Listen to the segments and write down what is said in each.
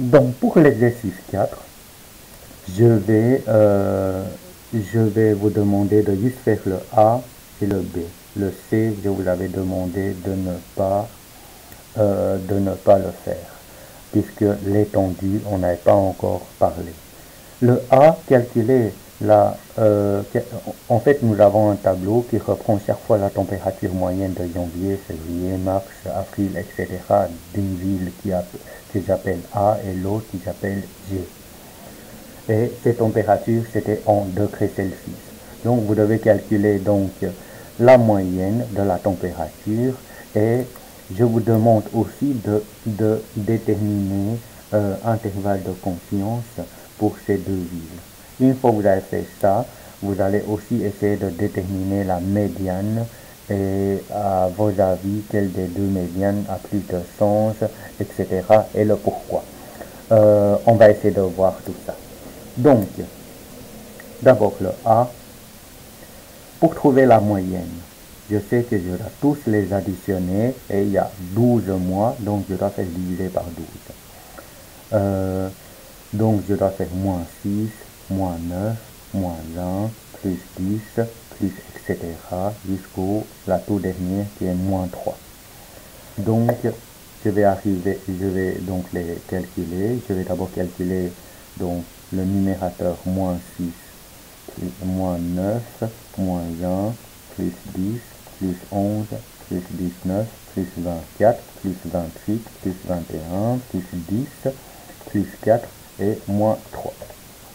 Donc, pour l'exercice 4, je vais, euh, je vais vous demander de juste faire le A et le B. Le C, je vous avais demandé de ne pas le faire, puisque l'étendue, on n'avait pas encore parlé. Le A, calculer en fait, nous avons un tableau qui reprend chaque fois la température moyenne de janvier, février, mars, avril, etc. d'une ville que j'appelle A et l'autre qui j'appelle G. Et ces températures, c'était en degrés Celsius. Donc, vous devez calculer donc la moyenne de la température et je vous demande aussi de déterminer intervalle de confiance pour ces deux villes. Une fois que vous avez fait ça, vous allez aussi essayer de déterminer la médiane et à vos avis, quelle des deux médianes a plus de sens, etc. et le pourquoi. On va essayer de voir tout ça. Donc, d'abord le A. Pour trouver la moyenne, je sais que je dois tous les additionner et il y a 12 mois, donc je dois faire diviser par 12. Donc je dois faire moins 6, moins 9, moins 1, plus 10, plus etc. jusqu'au la toute dernière qui est moins 3. Donc je vais donc les calculer. Je vais d'abord calculer donc le numérateur moins 6, moins 9, moins 1, plus 10, plus 11, plus 19, plus 24, plus 28, plus 21, plus 10, plus 4 et moins 3.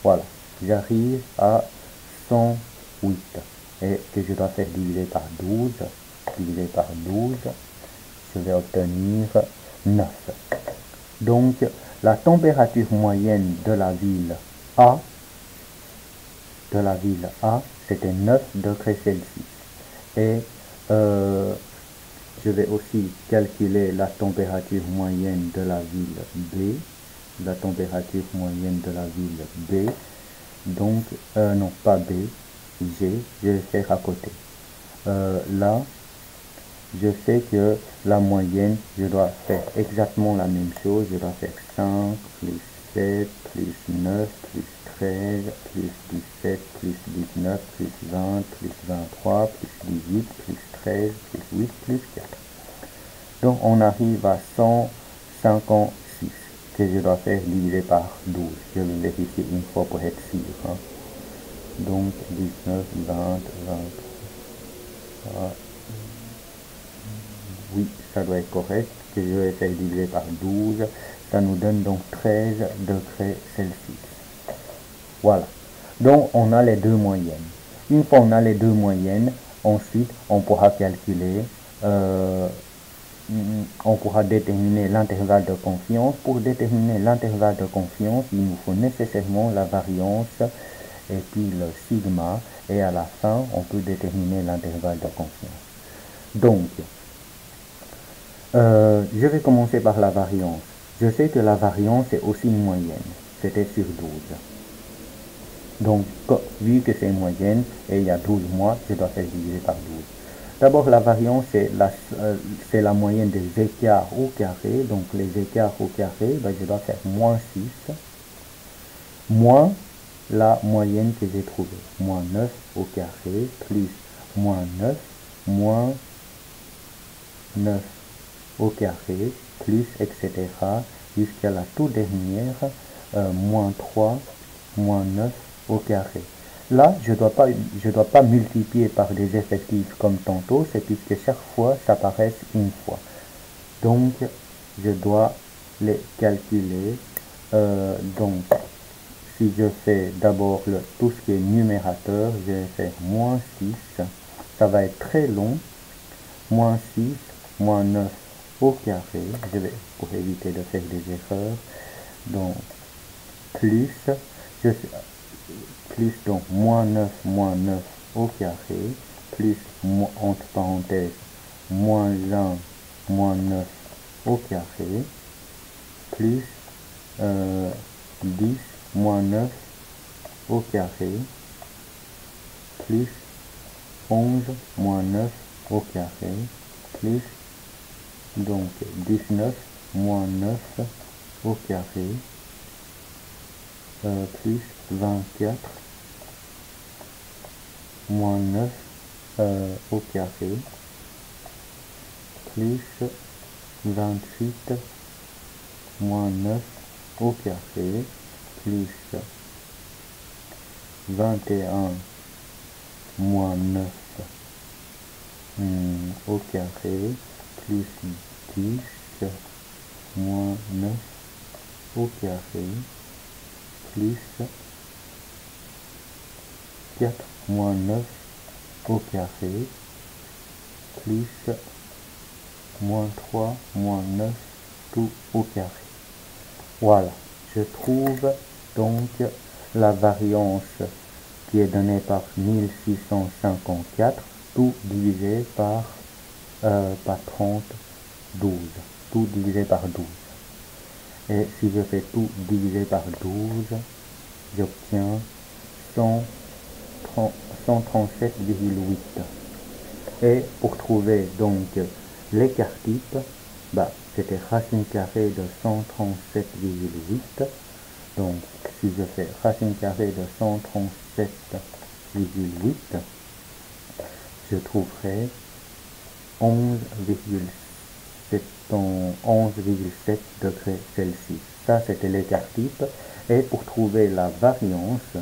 Voilà, j'arrive à 108 et que je dois faire diviser par 12. Diviser par 12, je vais obtenir 9. Donc, la température moyenne de la ville A, c'était 9 degrés Celsius. Et je vais aussi calculer la température moyenne de la ville B. La température moyenne de la ville B. Donc, non, pas B, G, je vais faire à côté. Là, je sais que la moyenne, je dois faire exactement la même chose. Je dois faire 5, plus 7, plus 9, plus 13, plus 17, plus 19, plus 20, plus 23, plus 18, plus 13, plus 8, plus 4. Donc on arrive à 156 que je dois faire diviser par 12. Je vais vérifier une fois pour être sûr. Hein. Donc 19, 20, 23. Oui, ça doit être correct. Que je vais faire diviser par 12. Ça nous donne donc 13 degrés Celsius. Voilà. Donc on a les deux moyennes. Une fois on a les deux moyennes, ensuite on pourra calculer, on pourra déterminer l'intervalle de confiance. Pour déterminer l'intervalle de confiance, il nous faut nécessairement la variance et puis le sigma. Et à la fin, on peut déterminer l'intervalle de confiance. Donc, je vais commencer par la variance. Je sais que la variance est aussi une moyenne. C'était sur 12. Donc, vu que c'est une moyenne et il y a 12 mois, je dois faire diviser par 12. D'abord, la variance, c'est la moyenne des écarts au carré. Donc, les écarts au carré, ben, je dois faire moins 6, moins la moyenne que j'ai trouvée. Moins 9 au carré, plus moins 9, moins 9 au carré, plus etc. jusqu'à la toute dernière, moins 3, moins 9 au carré. Là, je dois pas multiplier par des effectifs comme tantôt, c'est puisque chaque fois, ça paraît une fois. Donc, je dois les calculer. Donc, si je fais d'abord tout ce qui est numérateur, je vais faire moins 6. Ça va être très long. Moins 6, moins 9 au carré. Je vais, pour éviter de faire des erreurs. Donc, plus, donc moins 9 au carré, plus, entre parenthèses, moins 1, moins 9 au carré, plus 10, moins 9 au carré, plus 11, moins 9 au carré, plus donc 19, moins 9 au carré, plus 24 moins 9 au carré plus 28 moins 9 au carré plus 21 moins 9 au carré plus 10 moins 9 au carré plus 4 moins 9 au carré plus moins 3 moins 9 tout au carré. Voilà, je trouve donc la variance qui est donnée par 1654, tout divisé par 12, tout divisé par 12. Et si je fais tout divisé par 12, j'obtiens 137,8. Et pour trouver donc l'écart type, c'était racine carrée de 137,8. Donc si je fais racine carrée de 137,8, je trouverai 11,7 degrés Celsius. Ça, c'était l'écart type. Et pour trouver la variance,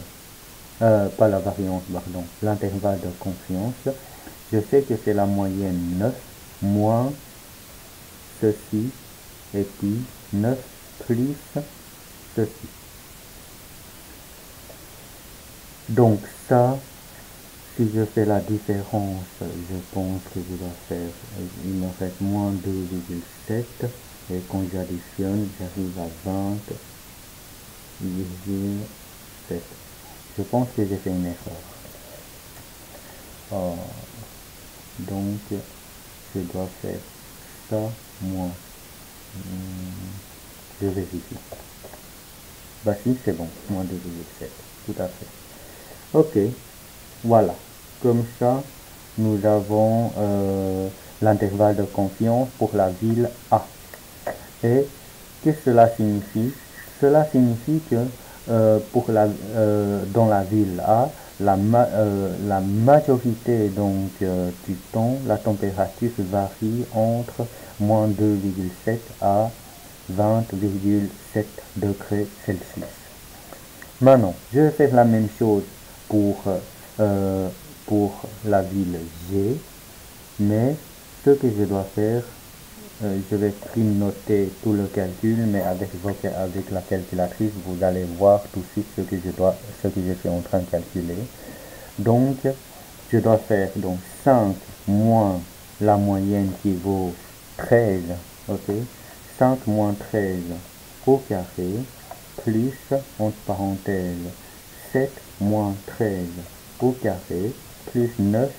pas la variance, pardon, l'intervalle de confiance, je sais que c'est la moyenne 9 moins ceci, et puis 9 plus ceci. Donc ça, si je fais la différence, je pense que je dois faire, il me reste moins 2,7, et quand j'additionne, j'arrive à 20,7. Je pense que j'ai fait une erreur. Donc, je dois faire ça moins. Je vérifie. Si, c'est bon, moins 2,7. Tout à fait. Ok, voilà. Comme ça, nous avons l'intervalle de confiance pour la ville A. Et qu'est-ce que cela signifie? Cela signifie que dans la ville A, la majorité donc du temps, la température varie entre moins 2,7 à 20,7 degrés Celsius. Maintenant, je vais faire la même chose pour la ville G, mais ce que je dois faire, je vais noter tout le calcul, mais avec la calculatrice, vous allez voir tout de suite ce que je suis en train de calculer. Donc, je dois faire donc 5 moins la moyenne qui vaut 13, ok, 5 moins 13 au carré, plus, entre parenthèses, 7 moins 13 au carré, plus 9,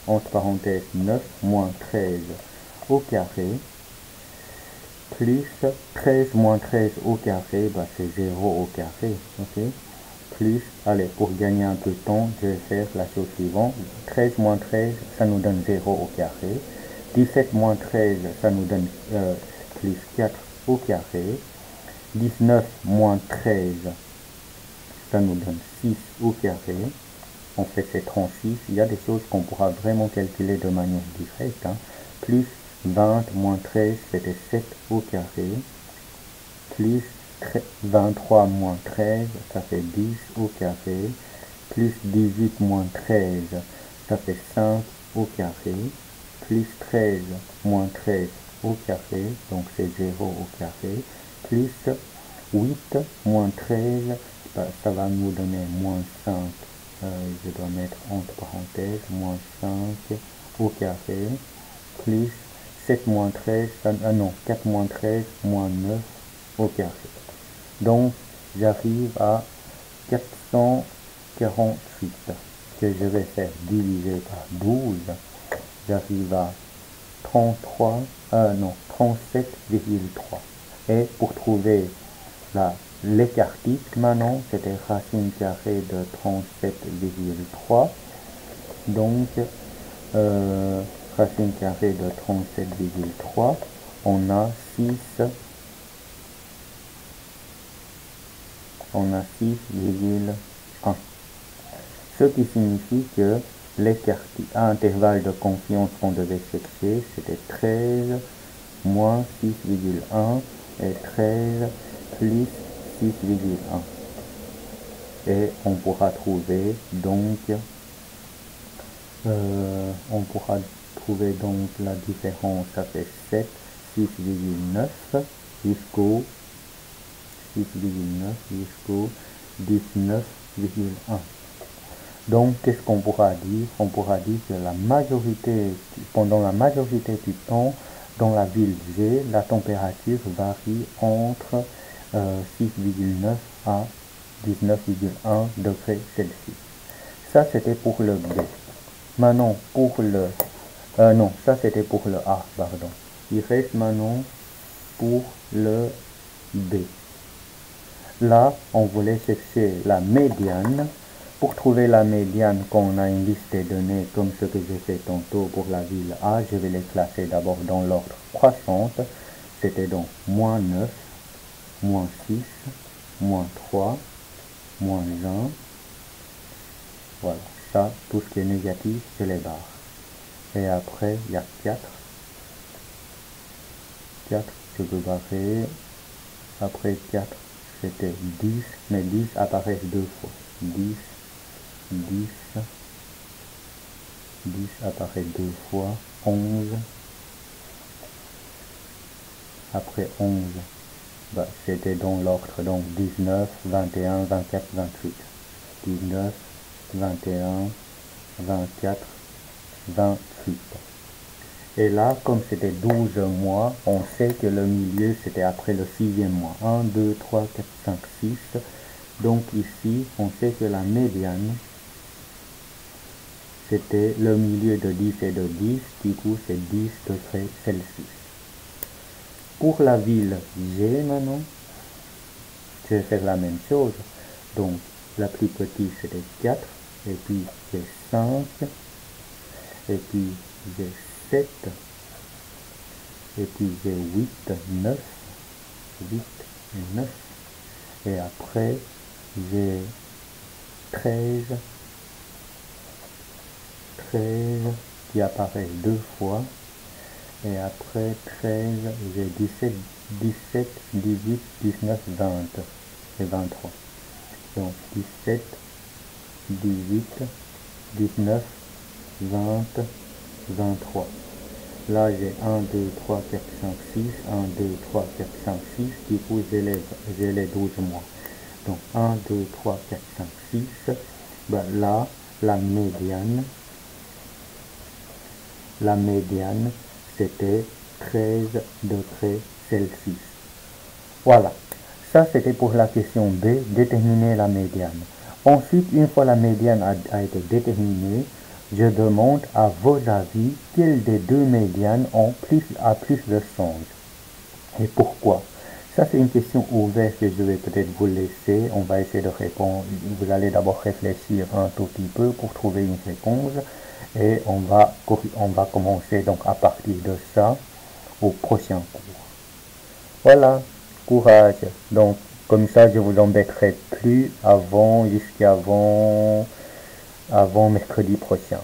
entre parenthèses, 9 moins 13 au carré, plus 13 moins 13 au carré, c'est 0 au carré, ok, plus, allez, pour gagner un peu de temps, je vais faire la chose suivante, 13 moins 13, ça nous donne 0 au carré, 17 moins 13, ça nous donne plus 4 au carré, 19 moins 13, ça nous donne 6 au carré, en fait c'est 36, il y a des choses qu'on pourra vraiment calculer de manière directe, plus 20 moins 13, c'était 7 au carré, plus 23 moins 13, ça fait 10 au carré, plus 18 moins 13, ça fait 5 au carré, plus 13 moins 13 au carré, donc c'est 0 au carré, plus 8 moins 13, ça va nous donner moins 5, je dois mettre entre parenthèses, moins 5 au carré, plus 7 moins 13, non, 4 moins 13, moins 9 au carré. Donc, j'arrive à 448 que je vais faire diviser par 12. J'arrive à 37,3. Et pour trouver l'écart type, maintenant, c'était racine carrée de 37,3. Donc, racine carrée de 37,3, on a 6 on a 6,1. Ce qui signifie que l'écart à intervalle de confiance qu'on devait chercher, c'était 13 moins 6,1 et 13 plus 6,1. Et on pourra trouver donc la différence, ça fait 7, 6,9 jusqu'au 19,1. Donc, qu'est-ce qu'on pourra dire? On pourra dire que pendant la majorité du temps, dans la ville G, la température varie entre 6,9 à 19,1 degrés Celsius. Ça, c'était pour le B. Maintenant, pour le... non, ça, c'était pour le A, pardon. Il reste maintenant pour le B. Là, on voulait chercher la médiane. Pour trouver la médiane, quand on a une liste de données comme ce que j'ai fait tantôt pour la ville A, je vais les classer d'abord dans l'ordre croissante. C'était donc moins 9, moins 6, moins 3, moins 1. Voilà, ça, tout ce qui est négatif, je les barre. Et après, il y a 4. 4, je peux barrer. Après 4, c'était 10, mais 10 apparaissent deux fois. 10 apparaît deux fois. 11. Après 11, c'était dans l'ordre, donc 19, 21, 24, 28. 19, 21, 24, 28. Et là, comme c'était 12 mois, on sait que le milieu, c'était après le 6e mois. 1, 2, 3, 4, 5, 6. Donc ici, on sait que la médiane, c'était le milieu de 10 et de 10. Du coup, c'est 10 degrés Celsius. Pour la ville G maintenant, je vais faire la même chose. Donc, la plus petite, c'était 4. Et puis, j'ai 5. Et puis, j'ai 7. Et puis, j'ai 8, 9. 8 et 9. Et après, j'ai 13 qui apparaissent deux fois. Et après 13, j'ai 17, 18, 19, 20 et 23. Donc 17, 18, 19, 20, 23. Là, j'ai 1, 2, 3, 4, 5, 6. 1, 2, 3, 4, 5, 6. Du coup, j'ai les 12 mois. Donc 1, 2, 3, 4, 5, 6. Là, la médiane, c'était 13 degrés Celsius. Voilà. Ça, c'était pour la question B, déterminer la médiane. Ensuite, une fois la médiane a été déterminée, je demande à vos avis quelle des deux médianes a plus de sens. Et pourquoi? Ça, c'est une question ouverte que je vais peut-être vous laisser. On va essayer de répondre. Vous allez d'abord réfléchir un tout petit peu pour trouver une réponse. Et on va commencer donc à partir de ça au prochain cours. Voilà, courage. Donc, comme ça, je vous embêterai plus avant mercredi prochain.